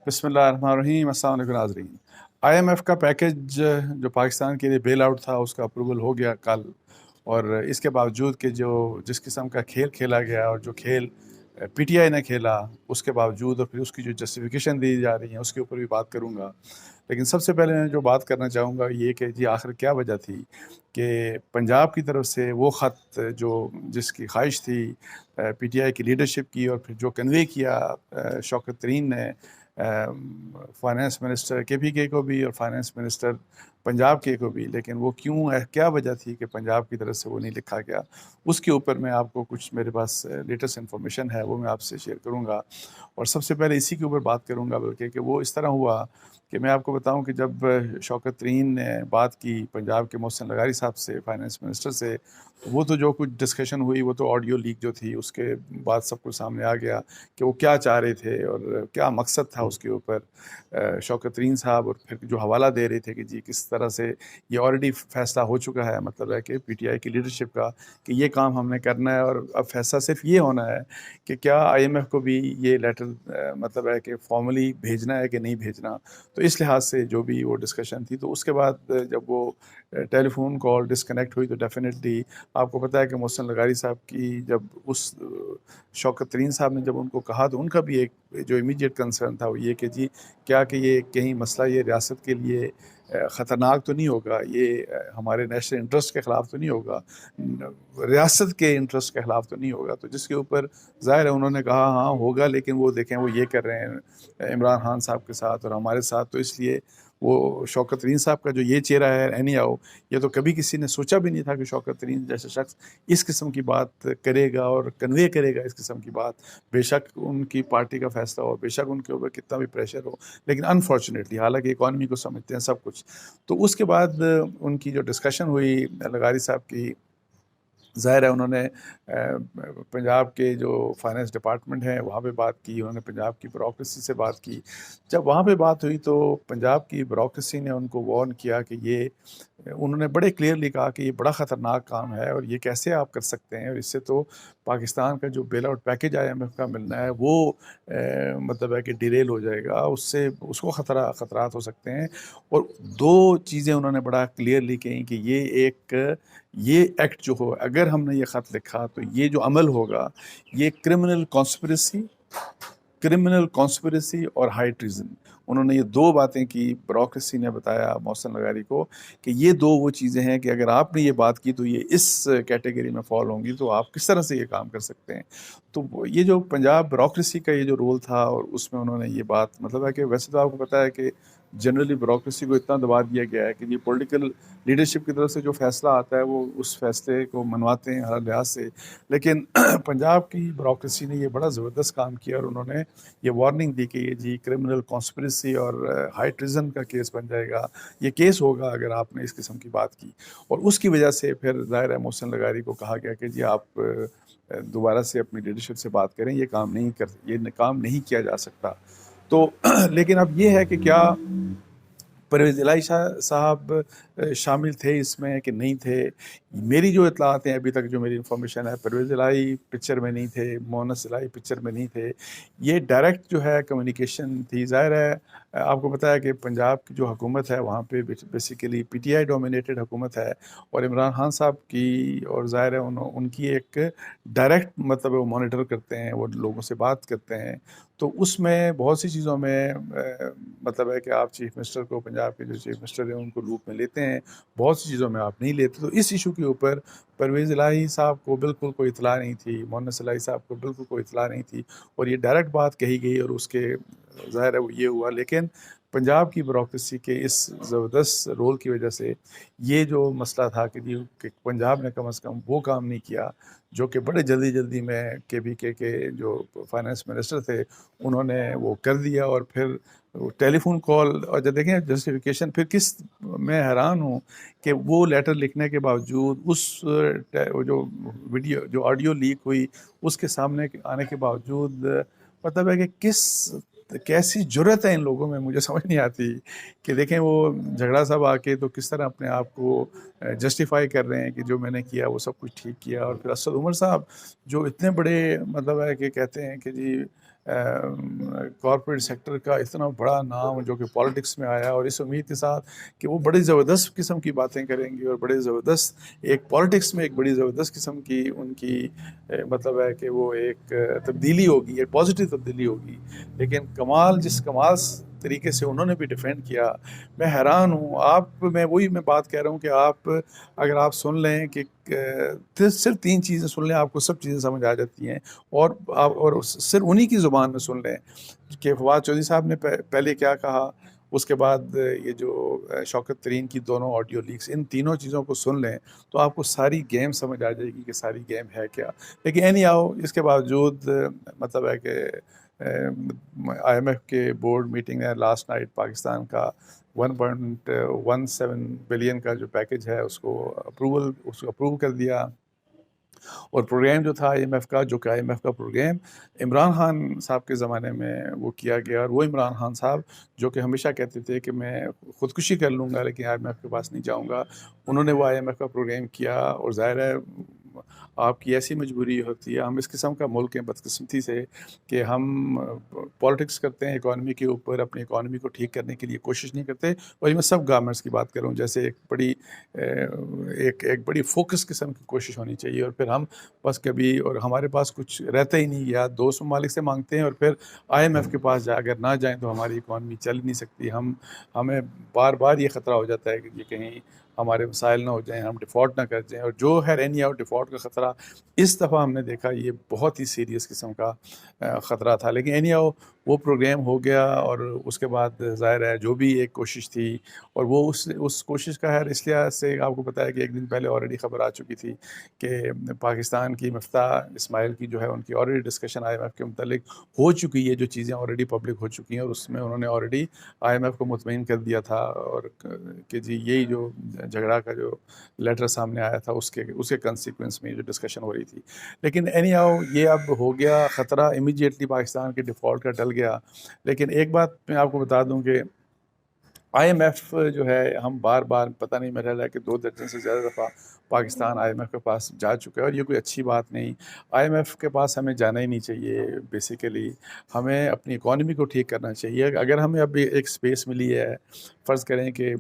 بسم اللہ الرحمن الرحیم۔ السلام علیکم ناظرین۔ IMF کا پیکج جو پاکستان کے لیے بیل آؤٹ تھا اس کا اپروول ہو گیا کل، اور اس کے باوجود کہ جس قسم کا کھیل کھیلا گیا اور جو کھیل پی ٹی آئی نے کھیلا اس کے باوجود، اور پھر اس کی جو جسٹیفیکیشن دی جا رہی ہیں اس کے اوپر بھی بات کروں گا۔ لیکن سب سے پہلے میں جو بات کرنا چاہوں گا یہ کہ جی آخر کیا وجہ تھی کہ پنجاب کی طرف سے وہ خط جس کی خواہش تھی پی ٹی آئی کی لیڈرشپ کی، اور پھر جو کنوے کیا شوکت ترین نے فائنانس منسٹر KPK کو بھی اور فائنانس منسٹر پنجاب کے کو بھی، لیکن وہ کیا وجہ تھی کہ پنجاب کی طرف سے وہ نہیں لکھا گیا، اس کے اوپر میں آپ کو کچھ میرے پاس لیٹسٹ انفارمیشن ہے وہ میں آپ سے شیئر کروں گا۔ اور سب سے پہلے اسی کے اوپر بات کروں گا، بلکہ کہ وہ اس طرح ہوا کہ میں آپ کو بتاؤں کہ جب شوکت ترین نے بات کی پنجاب کے محسن لغاری صاحب سے، فائنانس منسٹر سے، وہ تو جو کچھ ڈسکشن ہوئی وہ تو آڈیو لیک جو تھی اس کے بعد سب کچھ سامنے آ گیا کہ وہ کیا چاہ رہے تھے اور کیا مقصد تھا اس کے اوپر۔ شوکت ترین صاحب اور پھر جو حوالہ دے رہے تھے کہ جی کس طرح سے یہ آلریڈی فیصلہ ہو چکا ہے، مطلب ہے کہ پی ٹی آئی کی لیڈرشپ کا کہ یہ کام ہم نے کرنا ہے، اور اب فیصلہ صرف یہ ہونا ہے کہ کیا IMF کو بھی یہ لیٹر مطلب ہے کہ فارملی بھیجنا ہے کہ نہیں بھیجنا۔ تو اس لحاظ سے جو بھی وہ ڈسکشن تھی، تو اس کے بعد جب وہ ٹیلی فون کال ڈسکنیکٹ ہوئی تو ڈیفینیٹلی آپ کو پتہ ہے کہ محسن لغاری صاحب کی جب اس شوکت ترین صاحب نے جب ان کو کہا تو ان کا بھی ایک جو امیڈیٹ کنسرن تھا وہ یہ کہ جی کیا کہ یہ کہیں مسئلہ یہ ریاست کے لیے خطرناک تو نہیں ہوگا، یہ ہمارے نیشنل انٹرسٹ کے خلاف تو نہیں ہوگا، ریاست کے انٹرسٹ کے خلاف تو نہیں ہوگا۔ تو جس کے اوپر ظاہر ہے انہوں نے کہا ہاں ہوگا، لیکن وہ دیکھیں وہ یہ کر رہے ہیں عمران خان صاحب کے ساتھ اور ہمارے ساتھ، تو اس لیے وہ شوکت ترین صاحب کا جو یہ چہرہ ہے اینی آؤ، یہ تو کبھی کسی نے سوچا بھی نہیں تھا کہ شوکت ترین جیسے شخص اس قسم کی بات کرے گا اور کنوے کرے گا اس قسم کی بات، بے شک ان کی پارٹی کا فیصلہ ہو، بے شک ان کے اوپر کتنا بھی پریشر ہو، لیکن انفارچونیٹلی حالانکہ اکانومی کو سمجھتے ہیں سب کچھ۔ تو اس کے بعد ان کی جو ڈسکشن ہوئی لغاری صاحب کی، ظاہر ہے انہوں نے پنجاب کے جو فائنانس ڈپارٹمنٹ ہے وہاں پہ بات کی، انہوں نے پنجاب کی بیوروکریسی سے بات کی۔ جب وہاں پہ بات ہوئی تو پنجاب کی بیوروکریسی نے ان کو وارن کیا کہ یہ، انہوں نے بڑے کلیئرلی کہا کہ یہ بڑا خطرناک کام ہے اور یہ کیسے آپ کر سکتے ہیں، اور اس سے تو پاکستان کا جو بیل آؤٹ پیکج IMF کا ملنا ہے وہ مطلب ہے کہ ڈیریل ہو جائے گا، اس کو خطرات ہو سکتے ہیں۔ اور دو چیزیں انہوں نے بڑا کلیئرلی کہیں کہ یہ ایکٹ جو ہو، اگر ہم نے یہ خط لکھا تو یہ جو عمل ہوگا یہ کرمنل کانسپریسی اور ہائی ٹریزن۔ انہوں نے یہ دو باتیں کی، بیوروکریسی نے بتایا محسن لغاری کو کہ یہ وہ چیزیں ہیں کہ اگر آپ نے یہ بات کی تو یہ اس کیٹیگری میں فال ہوں گی، تو آپ کس طرح سے یہ کام کر سکتے ہیں۔ تو یہ جو پنجاب بیوروکریسی کا یہ جو رول تھا، اور اس میں انہوں نے یہ بات مطلب ہے کہ ویسے تو آپ کو پتہ ہے کہ جنرلی بیوروکریسی کو اتنا دبا دیا گیا ہے کہ یہ پولیٹیکل لیڈرشپ کی طرف سے جو فیصلہ آتا ہے وہ اس فیصلے کو منواتے ہیں ہر لحاظ سے، لیکن پنجاب کی بیوروکریسی نے یہ بڑا زبردست کام کیا، اور انہوں نے یہ وارننگ دی کہ یہ جی کرمنل کانسپریسی اور ہائی ٹریزن کا کیس بن جائے گا، یہ کیس ہوگا اگر آپ نے اس قسم کی بات کی۔ اور اس کی وجہ سے پھر ظاہر ہے محسن لغاری کو کہا گیا کہ جی آپ دوبارہ سے اپنی لیڈرشپ سے بات کریں، یہ کام نہیں کیا جا سکتا۔ تو لیکن اب یہ ہے کہ کیا پرویز الہی صاحب شامل تھے اس میں کہ نہیں تھے؟ میری جو اطلاعات ہیں ابھی تک، جو میری انفارمیشن ہے، پرویز الہی پکچر میں نہیں تھے، مونس الہی پکچر میں نہیں تھے، یہ ڈائریکٹ جو ہے کمیونیکیشن تھی۔ ظاہر ہے آپ کو پتہ ہے کہ پنجاب کی جو حکومت ہے وہاں پہ بیسیکلی PTI ڈومینیٹڈ حکومت ہے، اور عمران خان صاحب کی، اور ظاہر ہے ان کی ایک ڈائریکٹ مطلب وہ مانیٹر کرتے ہیں، وہ لوگوں سے بات کرتے ہیں۔ تو اس میں بہت سی چیزوں میں مطلب ہے کہ آپ چیف منسٹر کو، پنجاب کے جو چیف منسٹر ہیں ان کو لوپ میں لیتے ہیں، بہت سی چیزوں میں آپ نہیں لیتے۔ تو اس ایشو کے اوپر پرویز الہی صاحب کو بالکل کوئی اطلاع نہیں تھی، مونس الہی صاحب کو بالکل کوئی اطلاع نہیں تھی، اور یہ ڈائریکٹ بات کہی گئی، اور اس کے ظاہر ہے وہ یہ ہوا۔ لیکن پنجاب کی بیوروکریسی کے اس زبردست رول کی وجہ سے یہ جو مسئلہ تھا کہ پنجاب نے کم از کم وہ کام نہیں کیا جو کہ بڑے جلدی میں KPK کے جو فائنانس منسٹر تھے انہوں نے وہ کر دیا۔ اور پھر ٹیلی فون کال، اور جب دیکھیں جسٹیفیکیشن، پھر میں حیران ہوں کہ وہ لیٹر لکھنے کے باوجود، اس جو ویڈیو جو آڈیو لیک ہوئی اس کے سامنے آنے کے باوجود، مطلب ہے کہ کیسی جرت ہے ان لوگوں میں، مجھے سمجھ نہیں آتی کہ دیکھیں وہ جھگڑا صاحب آ کے تو کس طرح اپنے آپ کو جسٹیفائی کر رہے ہیں کہ جو میں نے کیا وہ سب کچھ ٹھیک کیا، اور پھر اسد عمر صاحب جو اتنے بڑے مطلب ہے کہ کہتے ہیں کہ جی کارپوریٹ سیکٹر کا اتنا بڑا نام جو کہ پالیٹکس میں آیا، اور اس امید کے ساتھ کہ وہ بڑی زبردست قسم کی باتیں کریں گے اور بڑے زبردست ایک پالیٹکس میں ایک بڑی زبردست قسم کی ان کی مطلب ہے کہ وہ ایک تبدیلی ہوگی، ایک پازیٹیو تبدیلی ہوگی. لیکن جس کمال طریقے سے انہوں نے بھی ڈیفینڈ کیا، میں حیران ہوں. میں بات کہہ رہا ہوں کہ اگر آپ سن لیں کہ صرف 3 چیزیں سن لیں، آپ کو سب چیزیں سمجھ آ جاتی ہیں. اور صرف انہی کی زبان میں سن لیں کہ فواد چودھری صاحب نے پہلے کیا کہا، اس کے بعد یہ جو شوکت ترین کی دونوں آڈیو لیکس، ان تینوں چیزوں کو سن لیں تو آپ کو ساری گیم سمجھ آ جائے گی کہ ساری گیم ہے کیا. لیکن اینی آؤ، اس کے باوجود مطلب ہے کہ آئی ایم ایف کے بورڈ میٹنگ ہے لاسٹ نائٹ، پاکستان کا 1.17 بلین کا جو پیکج ہے اس کو اپروو کر دیا. اور پروگرام جو تھا آئی ایم ایف کا، جو کہ آئی ایم ایف کا پروگرام عمران خان صاحب کے زمانے میں وہ کیا گیا، اور وہ عمران خان صاحب جو کہ ہمیشہ کہتے تھے کہ میں خودکشی کر لوں گا لیکن آئی ایم ایف کے پاس نہیں جاؤں گا، انہوں نے وہ آئی ایم ایف کا پروگرام کیا. اور ظاہر ہے آپ کی ایسی مجبوری ہوتی ہے، ہم اس قسم کا ملک ہیں بدقسمتی سے کہ ہم پالیٹکس کرتے ہیں اکانومی کے اوپر، اپنی اکانومی کو ٹھیک کرنے کے لیے کوشش نہیں کرتے. اور میں سب گورنمنٹس کی بات کروں، جیسے ایک بڑی فوکس قسم کی کوشش ہونی چاہیے. اور پھر ہم بس کبھی، اور ہمارے پاس کچھ رہتا ہی نہیں، یا دوست ممالک سے مانگتے ہیں اور پھر آئی ایم ایف کے پاس اگر نہ جائیں تو ہماری اکانومی چل نہیں سکتی. ہمیں بار بار یہ خطرہ ہو جاتا ہے کہ یہ کہیں ہمارے مسائل نہ ہو جائیں، ہم ڈیفالٹ نہ کر جائیں. اور جو ہے اینی آؤٹ ڈیفالٹ کا خطرہ اس دفعہ ہم نے دیکھا یہ بہت ہی سیریس قسم کا خطرہ تھا. لیکن اینی آؤ وہ پروگرام ہو گیا، اور اس کے بعد ظاہر ہے جو بھی ایک کوشش تھی، اور وہ اس کوشش کا اس لحاظ سے آپ کو پتہ ہے کہ ایک دن پہلے آلریڈی خبر آ چکی تھی کہ پاکستان کی مفتاح اسماعیل کی جو ہے ان کی already discussion I M F کے متعلق ہو چکی ہے، جو چیزیں آلریڈی پبلک ہو چکی ہیں، اور اس میں انہوں نے آلریڈی آئی ایم ایف کو مطمئن کر دیا تھا، اور کہ جی یہی جو جھگڑا کا جو لیٹر سامنے آیا تھا اس کے کنسیکوینس میں جو ڈسکشن ہو رہی تھی. لیکن اینی ہاؤ یہ اب ہو گیا خطرہ، امیجیٹلی پاکستان کے ڈیفالٹ کا ٹل گیا. لیکن ایک بات میں آپ کو بتا دوں کہ آئی ایم ایف جو ہے، ہم بار بار پتہ نہیں میرا ہے کہ 2 درجن سے زیادہ دفعہ پاکستان آئی ایم ایف کے پاس جا چکا ہے، اور یہ کوئی اچھی بات نہیں. آئی ایم ایف کے پاس ہمیں جانا ہی نہیں چاہیے. بیسیکلی ہمیں اپنی اکانومی کو ٹھیک کرنا چاہیے. اگر ہمیں اب ایک سپیس ملی ہے، فرض کریں کہ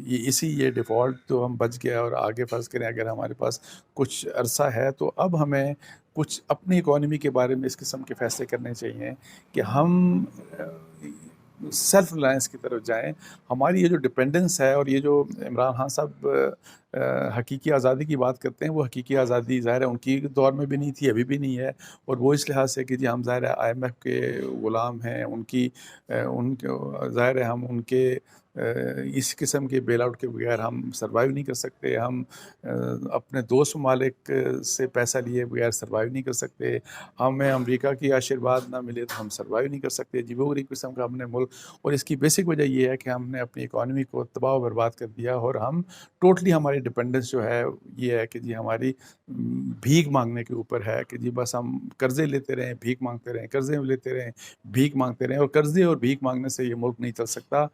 یہ ڈیفالٹ تو ہم بچ گیا، اور آگے فرض کریں اگر ہمارے پاس کچھ عرصہ ہے تو اب ہمیں کچھ اپنی اکانومی کے بارے میں اس قسم کے فیصلے کرنے چاہیے کہ ہم سیلف ریلائنس کی طرف جائیں. ہماری یہ جو ڈپینڈنس ہے، اور یہ جو عمران خان صاحب حقیقی آزادی کی بات کرتے ہیں، وہ حقیقی آزادی ظاہر ہے ان کی دور میں بھی نہیں تھی، ابھی بھی نہیں ہے. اور وہ اس لحاظ سے کہ جی ہم ظاہر ہے آئی ایم ایف کے غلام ہیں، ظاہر ہے ہم ان کے اس قسم کے بیل آؤٹ کے بغیر ہم سروائیو نہیں کر سکتے. ہم اپنے دوست ممالک سے پیسہ لیے بغیر سروائیو نہیں کر سکتے. ہمیں امریکہ کی آشیرواد نہ ملے تو ہم سروائیو نہیں کر سکتے. جی وہ قسم کا ہم نے ملک، اور اس کی بیسک وجہ یہ ہے کہ ہم نے اپنی اکانومی کو تباہ و برباد کر دیا، اور ہم ٹوٹلی ہماری ڈپینڈنس جو ہے یہ ہے کہ جی ہماری بھیک مانگنے کے اوپر ہے، کہ جی بس ہم قرضے لیتے رہیں، بھیک مانگتے رہیں، قرضے لیتے رہیں، بھیک مانگتے رہیں. اور قرضے اور بھیک مانگنے سے یہ ملک نہیں چل سکتا.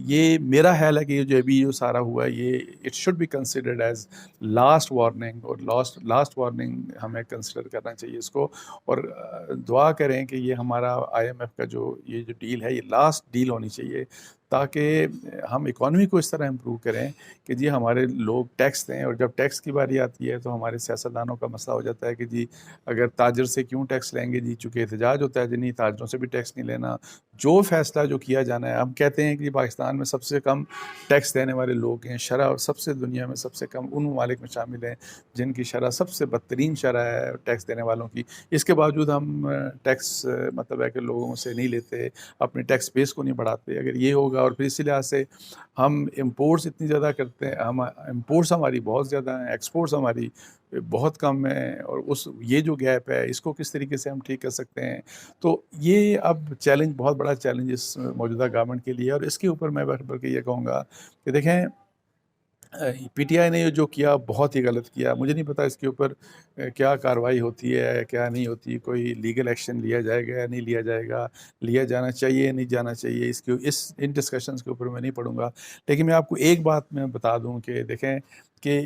یہ میرا خیال ہے کہ یہ جو ابھی جو سارا ہوا ہے، یہ it should be considered as last warning, اور لاسٹ وارننگ ہمیں کنسیڈر کرنا چاہیے اس کو. اور دعا کریں کہ یہ ہمارا آئی ایم ایف کا یہ جو ڈیل ہے، یہ لاسٹ ڈیل ہونی چاہیے، تاکہ ہم اکانومی کو اس طرح امپروو کریں کہ جی ہمارے لوگ ٹیکس دیں. اور جب ٹیکس کی باری آتی ہے تو ہمارے سیاستدانوں کا مسئلہ ہو جاتا ہے کہ جی اگر تاجر سے کیوں ٹیکس لیں گے، جی چونکہ احتجاج ہوتا ہے جی نہیں تاجروں سے بھی ٹیکس نہیں لینا. جو فیصلہ جو کیا جانا ہے، ہم کہتے ہیں کہ پاکستان میں سب سے کم ٹیکس دینے والے لوگ ہیں، شرح اور سب سے دنیا میں سب سے کم ان ممالک میں شامل ہیں جن کی شرح سب سے بدترین شرح ہے ٹیکس دینے والوں کی. اس کے باوجود ہم ٹیکس مطلب ہے کہ لوگوں سے نہیں لیتے، اپنی ٹیکس بیس کو نہیں بڑھاتے. اگر یہ ہوگا، اور پھر اسی لحاظ سے ہم امپورٹس اتنی زیادہ کرتے ہیں، ہم امپورٹس ہماری بہت زیادہ ہیں، ایکسپورٹس ہماری بہت کم ہیں، اور یہ جو گیپ ہے اس کو کس طریقے سے ہم ٹھیک کر سکتے ہیں. تو یہ اب چیلنج، بہت بڑا چیلنج اس موجودہ گورنمنٹ کے لیے. اور اس کے اوپر میں بڑھ کے یہ کہوں گا کہ دیکھیں پی ٹی آئی نے جو کیا بہت ہی غلط کیا. مجھے نہیں پتا اس کے اوپر کیا کارروائی ہوتی ہے کیا نہیں ہوتی، کوئی لیگل ایکشن لیا جائے گا یا نہیں لیا جائے گا، لیا جانا چاہیے یا نہیں جانا چاہیے، ان ڈسکشنز کے اوپر میں نہیں پڑھوں گا. لیکن میں آپ کو ایک بات میں بتا دوں کہ دیکھیں کہ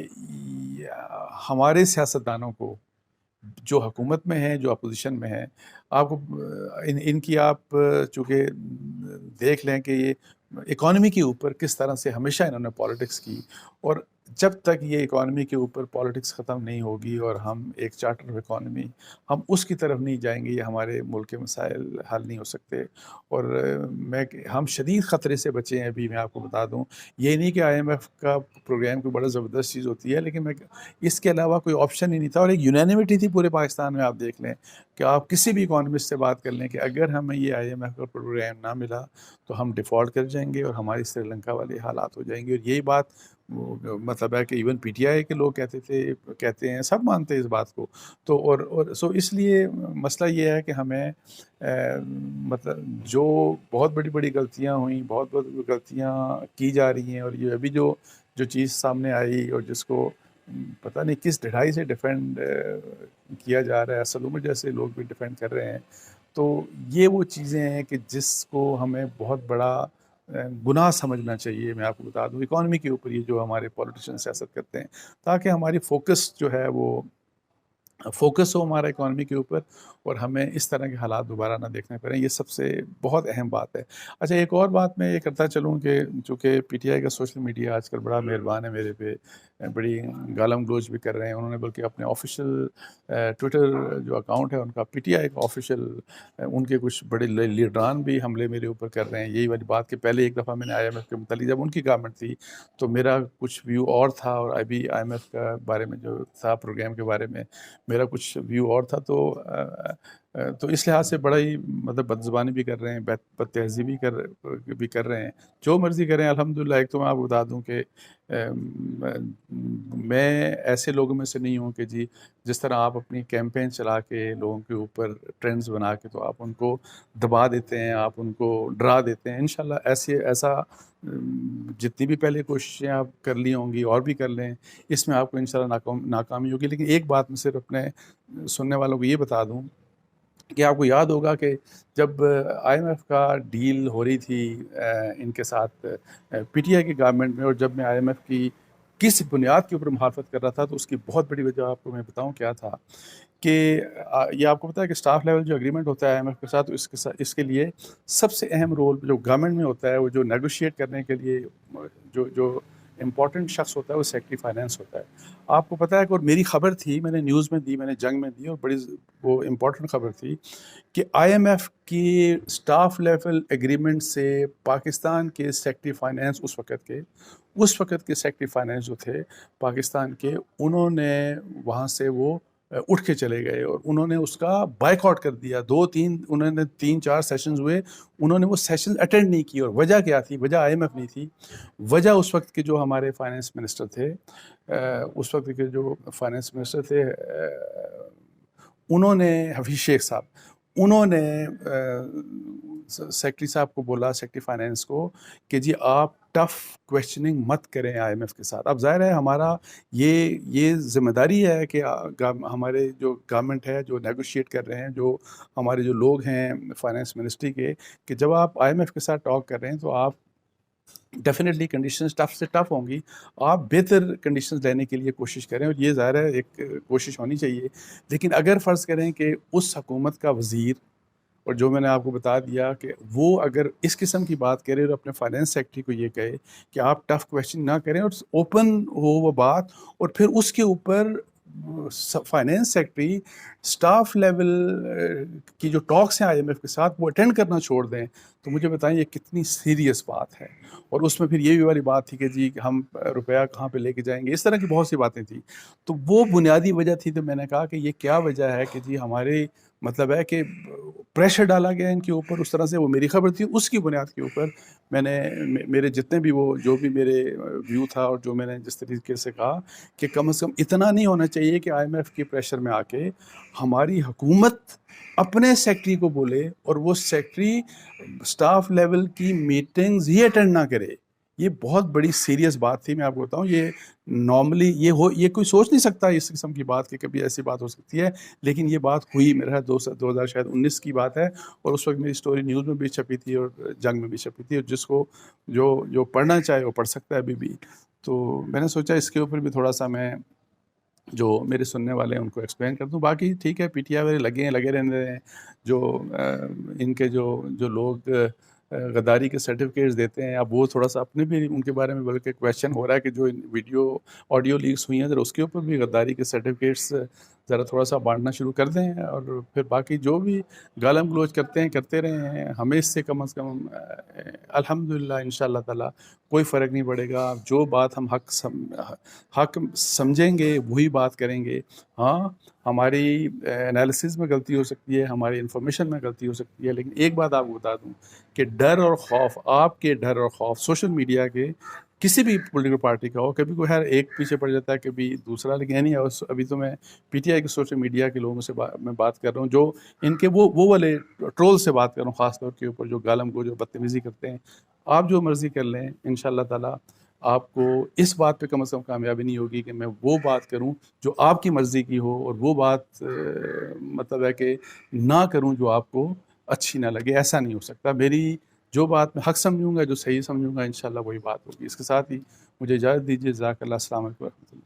ہمارے سیاستدانوں کو جو حکومت میں ہیں، جو اپوزیشن میں ہیں، آپ کو ان کی آپ چونکہ دیکھ لیں کہ یہ اکانومی کے اوپر کس طرح سے ہمیشہ انہوں نے پالیٹکس کی، اور جب تک یہ اکانومی کے اوپر پالیٹکس ختم نہیں ہوگی اور ہم ایک چارٹر آف اکانومی ہم اس کی طرف نہیں جائیں گے، یہ ہمارے ملک کے مسائل حل نہیں ہو سکتے۔ اور ہم شدید خطرے سے بچے ہیں۔ ابھی میں آپ کو بتا دوں، یہ نہیں کہ آئی ایم ایف کا پروگرام کوئی بڑا زبردست چیز ہوتی ہے، لیکن اس کے علاوہ کوئی آپشن ہی نہیں تھا، اور ایک یونینیمٹی تھی پورے پاکستان میں۔ آپ دیکھ لیں کہ آپ کسی بھی اکانومسٹ سے بات کر لیں کہ اگر ہمیں یہ آئی ایم ایف کا پروگرام نہ ملا تو ہم ڈیفالٹ کر جائیں گے اور ہماری سری لنکا والے حالات ہو جائیں گے۔ اور یہی بات مطلب ہے کہ ایون پی ٹی آئی کے لوگ کہتے ہیں، سب مانتے ہیں اس بات کو۔ تو اور سو اس لیے مسئلہ یہ ہے کہ ہمیں مطلب جو بہت بڑی بڑی غلطیاں ہوئیں، بہت غلطیاں کی جا رہی ہیں، اور یہ ابھی جو چیز سامنے آئی اور جس کو پتہ نہیں کس ڈھائی سے ڈیفینڈ کیا جا رہا ہے، اسد عمر جیسے لوگ بھی ڈیفینڈ کر رہے ہیں، تو یہ وہ چیزیں ہیں کہ جس کو ہمیں بہت بڑا گناہ سمجھنا چاہیے۔ میں آپ کو بتا دوں، اکانومی کے اوپر یہ جو ہمارے پولیٹیشین سیاست کرتے ہیں، تاکہ ہماری فوکس جو ہے وہ فوکس ہو ہمارا اکانومی کے اوپر، اور ہمیں اس طرح کے حالات دوبارہ نہ دیکھنے پڑیں۔ یہ سب سے بہت اہم بات ہے۔ اچھا، ایک اور بات میں یہ کرتا چلوں کہ چونکہ پی ٹی آئی کا سوشل میڈیا آج کل بڑا مہربان ہے میرے پہ، بڑی گالم گلوچ بھی کر رہے ہیں انہوں نے، بلکہ اپنے آفیشیل ٹویٹر جو اکاؤنٹ ہے ان کا، پی ٹی آئی کا آفیشیل، ان کے کچھ بڑے لیڈران بھی حملے میرے اوپر کر رہے ہیں یہی والی بات کہ پہلے ایک دفعہ میں نے آئی ایم ایف کے متعلق، جب ان کی گورنمنٹ تھی تو میرا کچھ ویو اور تھا، اور ابھی آئی ایم ایف کا بارے میں جو تھا پروگرام کے بارے میں میرا کچھ ویو اور تھا، تو اس لحاظ سے بڑا ہی مطلب بد زبانی بھی کر رہے ہیں، بد تہذیبی بھی کر رہے ہیں، جو مرضی کریں۔ الحمدللہ ایک تو میں آپ کو بتا دوں کہ میں ایسے لوگوں میں سے نہیں ہوں کہ جس طرح آپ اپنی کیمپین چلا کے لوگوں کے اوپر ٹرینڈز بنا کے تو آپ ان کو دبا دیتے ہیں، آپ ان کو ڈرا دیتے ہیں۔ انشاءاللہ ایسا جتنی بھی پہلے کوششیں آپ کر لی ہوں گی اور بھی کر لیں، اس میں آپ کو انشاءاللہ ناکامی ہوگی۔ لیکن ایک بات میں صرف اپنے سننے والوں کو یہ بتا دوں کہ آپ کو یاد ہوگا کہ جب آئی ایم ایف کا ڈیل ہو رہی تھی ان کے ساتھ پی ٹی آئی کی گورنمنٹ میں، اور جب میں آئی ایم ایف کی کس بنیاد کے اوپر مخالفت کر رہا تھا، تو اس کی بہت بڑی وجہ آپ کو میں بتاؤں کیا تھا کہ یہ آپ کو پتہ ہے کہ سٹاف لیول جو اگریمنٹ ہوتا ہے آئی ایم ایف کے ساتھ، اس کے لیے سب سے اہم رول جو گورنمنٹ میں ہوتا ہے، وہ جو نیگوشیٹ کرنے کے لیے جو امپورٹنٹ شخص ہوتا ہے وہ سیکرٹری فائنینس ہوتا ہے۔ آپ کو پتہ ہے کہ اور میری خبر تھی، میں نے نیوز میں دی، میں نے جنگ میں دی، اور بڑی وہ امپورٹنٹ خبر تھی کہ آئی ایم ایف کی سٹاف لیول اگریمنٹ سے پاکستان کے سیکرٹری فائنینس اس وقت کے سیکرٹری فائنینس جو تھے پاکستان کے، انہوں نے وہاں سے وہ اٹھ کے چلے گئے، اور انہوں نے اس کا بائیک آؤٹ کر دیا۔ انہوں نے 3-4 سیشنز ہوئے، انہوں نے وہ سیشنز اٹینڈ نہیں کی۔ اور وجہ کیا تھی؟ وجہ آئی ایم ایف نہیں تھی، وجہ اس وقت کے جو ہمارے فائنینس منسٹر تھے، انہوں نے حفیظ شیخ صاحب، انہوں نے سیکرٹری صاحب کو بولا، سیکرٹری فائنینس کو، کہ جی آپ ٹف کویسچننگ مت کریں آئی ایم ایف کے ساتھ۔ اب ظاہر ہے ہمارا یہ ذمہ داری ہے کہ ہمارے جو گورنمنٹ ہے، جو نیگوشیٹ کر رہے ہیں، جو ہمارے جو لوگ ہیں فائنینس منسٹری کے، کہ جب آپ آئی ایم ایف کے ساتھ ٹاک کر رہے ہیں تو آپ ڈیفینیٹلی کنڈیشنز ٹف سے ٹف ہوں گی، آپ بہتر کنڈیشنز لینے کے لیے کوشش کریں، اور یہ ظاہر ہے ایک کوشش ہونی چاہیے۔ لیکن اگر فرض کریں کہ اس حکومت کا وزیر، اور جو میں نے آپ کو بتا دیا کہ وہ اگر اس قسم کی بات کرے اور اپنے فائنینس سیکرٹری کو یہ کہے کہ آپ ٹف کویسچن نہ کریں اور اوپن ہو وہ بات، اور پھر اس کے اوپر فائنینس سیکرٹری سٹاف لیول کی جو ٹاکس ہیں آئی ایم ایف کے ساتھ وہ اٹینڈ کرنا چھوڑ دیں، تو مجھے بتائیں یہ کتنی سیریس بات ہے۔ اور اس میں پھر یہ بھی والی بات تھی کہ جی ہم روپیہ کہاں پہ لے کے جائیں گے، اس طرح کی بہت سی باتیں تھیں۔ تو وہ بنیادی وجہ تھی، تو میں نے کہا کہ یہ کیا وجہ ہے کہ جی ہمارے مطلب ہے کہ پریشر ڈالا گیا ان کے اوپر اس طرح سے۔ وہ میری خبر تھی، اس کی بنیاد کے اوپر میں نے میرے جتنے بھی وہ جو بھی میرے ویو تھا، اور جو میں نے جس طریقے سے کہا کہ کم از کم اتنا نہیں ہونا چاہیے کہ آئی ایم ایف کے پریشر میں آ کے ہماری حکومت اپنے سیکرٹری کو بولے اور وہ سیکرٹری سٹاف لیول کی میٹنگز ہی اٹینڈ نہ کرے۔ یہ بہت بڑی سیریس بات تھی، میں آپ کو بتاؤں۔ یہ نارملی یہ کوئی سوچ نہیں سکتا اس قسم کی بات کہ کبھی ایسی بات ہو سکتی ہے، لیکن یہ بات ہوئی۔ میرا 2019 کی بات ہے، اور اس وقت میری سٹوری نیوز میں بھی چھپی تھی اور جنگ میں بھی چھپی تھی، اور جس کو جو پڑھنا چاہے وہ پڑھ سکتا ہے ابھی بھی۔ تو میں نے سوچا اس کے اوپر بھی تھوڑا سا میں جو میرے سننے والے ہیں ان کو ایکسپلین کرتا ہوں. باقی ٹھیک ہے، پی ٹی آئی والے لگے رہنے ہیں. جو ان کے جو لوگ غداری کے سرٹیفکیٹس دیتے ہیں، اب وہ تھوڑا سا اپنے بھی ان کے بارے میں بلکہ کویشچن ہو رہا ہے کہ جو ویڈیو آڈیو لیکس ہوئی ہیں ذرا اس کے اوپر بھی غداری کے سرٹیفکیٹس ذرا تھوڑا سا بانٹنا شروع کر دیں. اور پھر باقی جو بھی گالم گلوچ کرتے ہیں کرتے رہے ہیں، ہمیں اس سے کم از کم الحمدللہ انشاءاللہ تعالیٰ کوئی فرق نہیں پڑے گا. جو بات ہم حق سمجھیں گے وہی بات کریں گے. ہاں، ہماری انالیسز میں غلطی ہو سکتی ہے، ہماری انفارمیشن میں غلطی ہو سکتی ہے، لیکن ایک بات آپ کو بتا دوں کہ ڈر اور خوف، آپ کے ڈر اور خوف سوشل میڈیا کے کسی بھی پولیٹیکل پارٹی کا ہو، کبھی کوئی ہر ایک پیچھے پڑ جاتا ہے، کبھی دوسرا. لیکن نہیں، ابھی تو میں پی ٹی آئی کے سوشل میڈیا کے لوگوں سے میں بات کر رہا ہوں، جو ان کے وہ والے ٹرول سے بات کر رہا ہوں، خاص طور کے اوپر جو گالم کو جو بدتمیزی کرتے ہیں. آپ جو مرضی کر لیں، انشاءاللہ تعالیٰ آپ کو اس بات پہ کم از کم کامیابی نہیں ہوگی کہ میں وہ بات کروں جو آپ کی مرضی کی ہو، اور وہ بات مطلب ہے کہ نہ کروں جو آپ کو اچھی نہ لگے. ایسا نہیں ہو سکتا. میری جو بات میں حق سمجھوں گا، جو صحیح سمجھوں گا، انشاءاللہ وہی بات ہوگی. اس کے ساتھ ہی مجھے اجازت دیجیے. جزاک اللہ. السلام علیکم ورحمۃ اللہ.